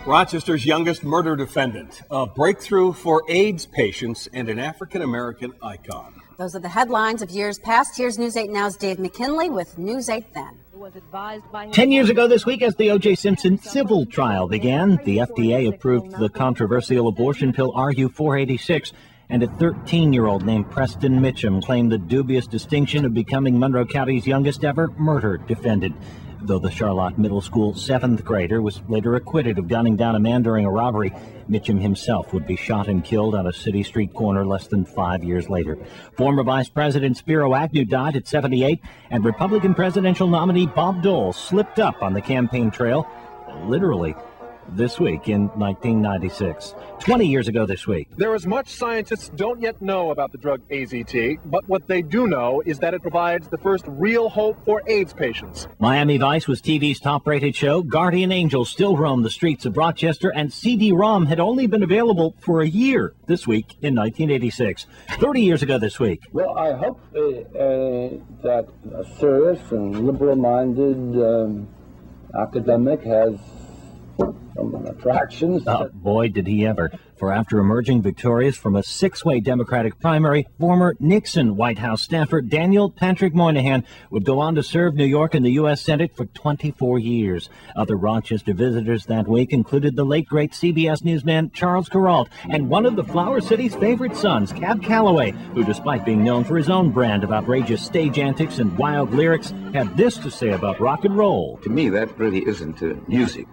Rochester's youngest murder defendant, a breakthrough for AIDS patients, and an African-American icon. Those are the headlines of years past. Here's News 8 Now's Dave McKinley with News 8 Then. 10 years ago this week, as the O.J. Simpson civil trial began, the FDA approved the controversial abortion pill RU-486, and a 13-year-old named Preston Mitchum claimed the dubious distinction of becoming Monroe County's youngest ever murder defendant. Though the Charlotte Middle School 7th grader was later acquitted of gunning down a man during a robbery, Mitchum himself would be shot and killed on a city street corner less than 5 years later. Former Vice President Spiro Agnew died at 78, and Republican presidential nominee Bob Dole slipped up on the campaign trail, literally, this week in 1996. 20 years ago this week. There is much scientists don't yet know about the drug AZT, but what they do know is that it provides the first real hope for AIDS patients. Miami Vice was TV's top-rated show. Guardian Angels still roam the streets of Rochester, and CD-ROM had only been available for a year this week in 1986. 30 years ago this week. Well, I hope that a serious and liberal-minded academic has some attractions. Oh, boy, did he ever. For after emerging victorious from a 6-way Democratic primary, former Nixon White House staffer Daniel Patrick Moynihan would go on to serve New York in the U.S. Senate for 24 years. Other Rochester visitors that week included the late, great CBS newsman Charles Kuralt and one of the Flower City's favorite sons, Cab Calloway, who, despite being known for his own brand of outrageous stage antics and wild lyrics, had this to say about rock and roll. To me, that really isn't music.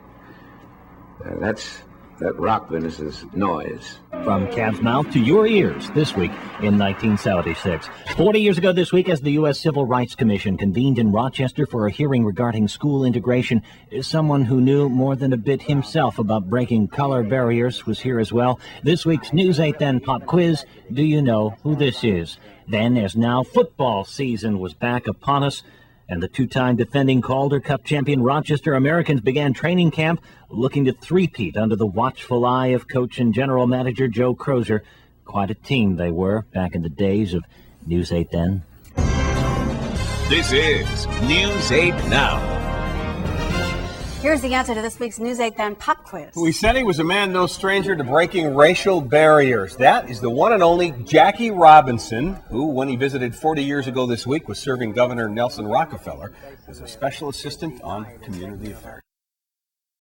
That rock business is noise. From Cab's mouth to your ears this week in 1976. 40 years ago this week, as the U.S. Civil Rights Commission convened in Rochester for a hearing regarding school integration, someone who knew more than a bit himself about breaking color barriers was here as well. This week's News 8 Then pop quiz, do you know who this is? Then, as now, football season was back upon us, and the two-time defending Calder Cup champion Rochester Americans began training camp looking to three-peat under the watchful eye of coach and general manager Joe Crozier. Quite a team they were back in the days of News 8 Then. This is News 8 Now. Here's the answer to this week's News 8 Then pop quiz. We said he was a man no stranger to breaking racial barriers. That is the one and only Jackie Robinson, who, when he visited 40 years ago this week, was serving Governor Nelson Rockefeller as a special assistant on community affairs.